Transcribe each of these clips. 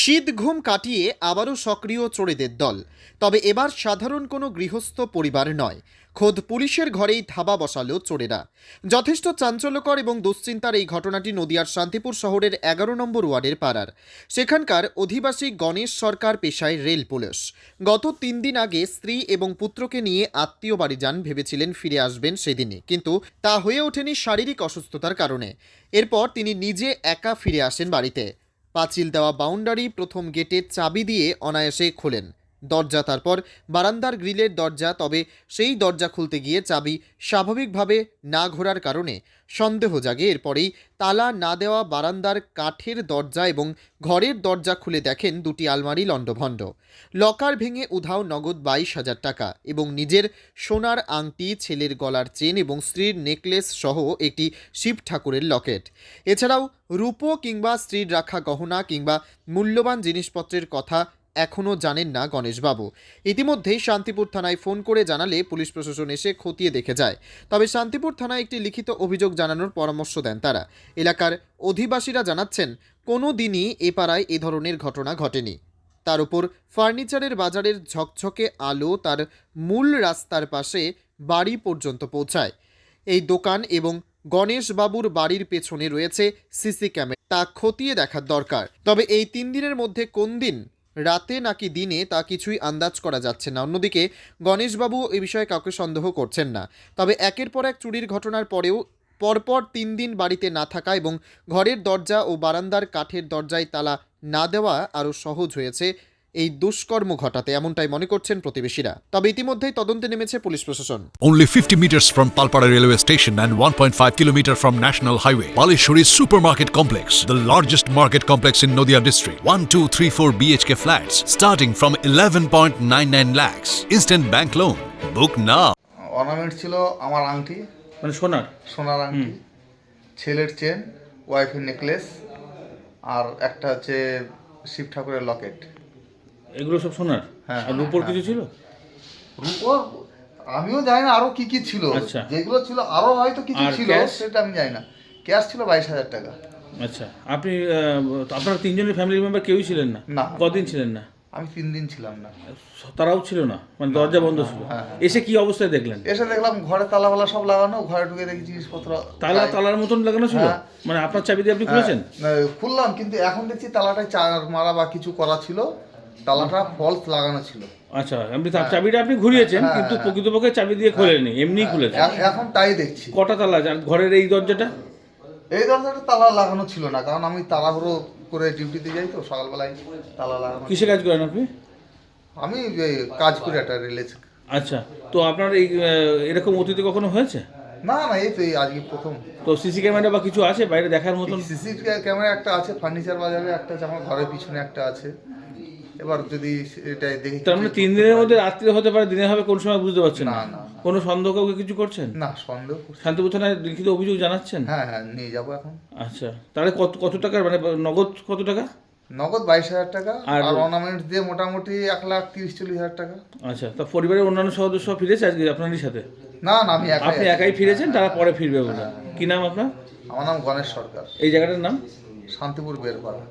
শীত ঘুম কাটিয়ে আবারও সক্রিয় চোরেদের দল। তবে এবার সাধারণ কোনো গৃহস্থ পরিবার নয়, খোদ পুলিশের ঘরেই ধাবা বসালো চোরেরা। যথেষ্ট চাঞ্চল্যকর এবং দুশ্চিন্তার এই ঘটনাটি নদিয়ার শান্তিপুর শহরের 11 নম্বর ওয়ার্ডের পাড়ার। সেখানকার অধিবাসী গণেশ সরকার পেশায় রেল পুলিশ। গত 3 দিন আগে স্ত্রী এবং পুত্রকে নিয়ে আত্মীয় বাড়ি যান, ভেবেছিলেন ফিরে আসবেন সেদিনই, কিন্তু তা হয়ে ওঠেনি শারীরিক অসুস্থতার কারণে। এরপর তিনি নিজে একা ফিরে আসেন বাড়িতে। পাঁচিল দেওয়া বাউন্ডারি প্রথম গেটের চাবি দিয়ে অনায়াসে খোলেন দরজা, তারপর বারান্দার গ্রিলের দরজা। তবে সেই দরজা খুলতে গিয়ে চাবি স্বাভাবিকভাবে না ঘোরার কারণে সন্দেহ জাগে। এরপরেই তালা না দেওয়া বারান্দার কাঠের দরজা এবং ঘরের দরজা খুলে দেখেন দুটি আলমারি লণ্ডভণ্ড। লকার ভেঙে উধাও নগদ 22,000 টাকা এবং নিজের সোনার আংটি, ছেলের গলার চেন এবং স্ত্রীর নেকলেস সহ একটি শিব ঠাকুরের লকেট। এছাড়াও রূপো কিংবা স্ত্রীর রাখা গহনা কিংবা মূল্যবান জিনিসপত্রের কথা এখনও জানেন না গণেশবাবু। ইতিমধ্যেই শান্তিপুর থানায় ফোন করে জানালে পুলিশ প্রশাসন এসে খতিয়ে দেখে যায়। তবে শান্তিপুর থানায় একটি লিখিত অভিযোগ জানানোর পরামর্শ দেন তারা। এলাকার অধিবাসীরা জানাচ্ছেন, কোনো দিনই এ পাড়ায় এ ধরনের ঘটনা ঘটেনি। তার উপর ফার্নিচারের বাজারের ঝকঝকে আলো তার মূল রাস্তার পাশে বাড়ি পর্যন্ত পৌঁছায়। এই দোকান এবং গণেশবাবুর বাড়ির পেছনে রয়েছে সিসি ক্যামেরা, তা খতিয়ে দেখার দরকার। তবে এই 3 দিনের মধ্যে কোন দিন, রাতে নাকি দিনে, তা কিছুই আন্দাজ করা যাচ্ছে না। অন্যদিকে গণেশবাবু এ বিষয়ে কাউকে সন্দেহ করছেন না। তবে একের পর এক চুরির ঘটনার পরেও পরপর 3 দিন বাড়িতে না থাকা এবং ঘরের দরজা ও বারান্দার কাঠের দরজায় তালা না দেওয়া আরও সহজ হয়েছে এই দুষ্কর্ম ঘটাতে, এমনটাই মনে করছেন প্রতিবেশীরা। তবে ইতিমধ্যেই তদন্তে নেমেছে পুলিশ প্রশাসন। Only 50 meters from Palpara railway station and 1.5 kilometer from National Highway, Palishuri Supermarket Complex, the largest market complex in Noida district. 1, 2, 3, 4 BHK flats starting from 11.99 lakhs. Instant bank loan. Book now. Ornament ছিল আমার আংটি, মানে সোনার আংটি, ছেলের chain, ওয়াইফের necklace, আর একটা হচ্ছে শিব ঠাকুরের লকেট। এগুলো সব সোনার? হ্যাঁ। আর রূপোর কিছু ছিল? রূপোর আমিও জানি না আরো কি কি ছিল। আচ্ছা। যেগুলো ছিল আরো হয়তো কিছু আর ছিল, ক্যাশ? সেটা আমি জানি না। ক্যাশ ছিল 22,000 টাকা। আচ্ছা, আপনি আপনারা 3 জনের ফ্যামিলি মেম্বার কেউই ছিলেন না? না। কদিন ছিলেন না? আমি 3 দিন ছিলাম না। তারাও ছিল না, মানে দরজা বন্ধ ছিল? হ্যাঁ। এসে কি অবস্থায় দেখলেন? এসে দেখলাম ঘরে তালাওয়ালা সব লাগানো, ঘরে ঢুকে দেখি জিনিসপত্র তালার মতন লাগানো ছিল? হ্যাঁ। মানে আপনার চাবি দিয়ে আপনি খুলেছেন? খুললাম, কিন্তু এখন দেখছি তালাটায় চার মারা বা কিছু করা ছিল, তালাটা ফলস লাগানো ছিল। আচ্ছা, আপনি চাবিটা আপনি ঘুরিয়েছেন, হ্যাঁ, কিন্তু প্রকৃতপক্ষে চাবি দিয়ে খোলেননি, এমনিই খুলেছেন। এখন তাই দেখছি। কটা তালা আছে? আর ঘরের এই দরজাটা? এই দরজাটা তালা লাগানো ছিল না, কারণ আমি তাড়াহুড়ো করে ডিউটিতে যাই তো, সকালবেলায় তালা লাগানো। কিসে কাজ করেন আপনি? আমি কাজ করি একটা রেলে। আচ্ছা, তো আপনার এই এরকম অতীতে কখনো হয়েছে? না, এই তো এই আজকে প্রথম। তো সিসি ক্যামেরা বা কিছু আছে বাইরে দেখার মতন? সিসি ক্যামেরা একটা আছে, ফার্নিচার বাজারে একটা আছে, আমার ঘরের পিছনে একটা আছে। এবার যদি এটা দেখি, তার মানে 3 দিনের মধ্যে রাত্রে হতে পারে, দিনে হবে কোন সময় বুঝতে পারছেন না? না। কোনো সন্দেহ কাউকে কিছু করছেন? না, সন্দেহ করছি। শান্তিপুর থানায় লিখিত অভিযোগ জানাচ্ছেন? হ্যাঁ, নিয়ে যাবো এখন। আচ্ছা, তাহলে কত টাকার, মানে নগদ কত টাকা? নগদ 22,000 টাকা, আর আর অর্নামেন্ট দিয়ে মোটামুটি 1,30,40,000 টাকা। আচ্ছা, তা পরিবারের অন্যান্য সদস্য ফিরেছে আজকে আপনারই সাথে? না, আমি আপনি একাই ফিরেছেন, তারা পরে ফিরবে বলে? কি নাম আপনার? আমার নাম গণেশ সরকার। এই জায়গাটার নাম? শান্তিপুর বেরপাড়া।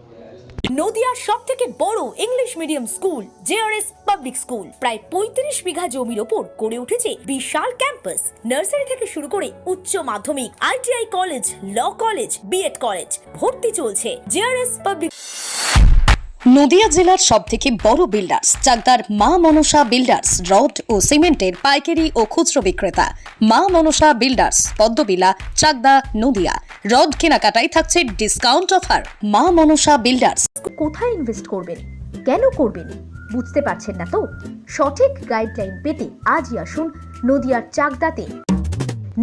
নদিয়ার সবথেকে বড় English medium school JRS public school, প্রায় 35 বিঘা জমির ওপর গড়ে উঠেছে বিশাল ক্যাম্পাস। নার্সারি থেকে শুরু করে উচ্চ মাধ্যমিক, ITI college, law college, BEd college, ভর্তি চলছে। JRS public. নদিয়া জেলার সবথেকে বড় বিল্ডার্স চাকদার মা মনসা বিল্ডার্স, রড ও সিমেন্টের পাইকারি ও খুচরো বিক্রেতা। মা মনসা বিল্ডার্স, পদ্মবিলা, চাকদা, নদিয়া। রড কেনাকাটায় থাকছে ডিসকাউন্ট অফার। মা মনসা বিল্ডার্স। কোথায় ইনভেস্ট করবেন, কেন করবেন, বুঝতে পারছেন না তো? সঠিক গাইডলাইন পেতে আজই আসুন নদিয়ার চাকদাতে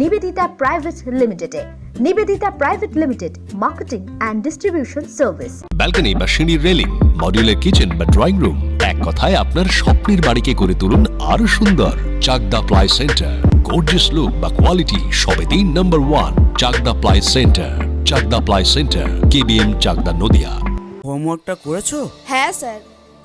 নিবেদিতা প্রাইভেট লিমিটেডে। Nivedita private limited, marketing and distribution service. Balcony বা সিঁড়ির রেলিং, মডিউলার কিচেন বা ড্রয়িং রুম, এক কথায় আপনার স্বপ্নের বাড়িকে করে তুলুন আরো সুন্দর। Chakdah ply centre, gorgeous look বা কোয়ালিটি সবে 3 number 1 Chakdah ply centre. Chakdah ply centre, KBM, Chakdah, Nadia. হোমওয়ার্কটা করেছো? হ্যাঁ স্যার।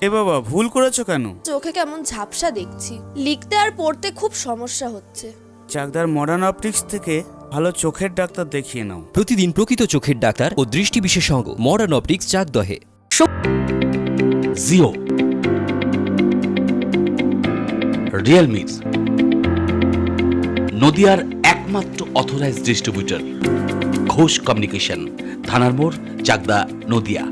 এ বাবা, ভুল করেছো কেন? চোখে কেমন ঝাপসা দেখছি, লিখতে আর পড়তে খুব সমস্যা হচ্ছে। চাকদার মডার্ন অপটিক্স থেকে ভালো চোখের ডাক্তার দেখিয়ে নাও। প্রতিদিন প্রকৃত চোখের ডাক্তার ও দৃষ্টি বিশেষজ্ঞ মডার্ন অপটিক্স চাকদহে। জিও, রিয়েলমি, নদিয়ার একমাত্র অথরাইজড ডিস্ট্রিবিউটর ঘোষ কমিউনিকেশন, থানার মোড়, চাকদা, নদিয়া।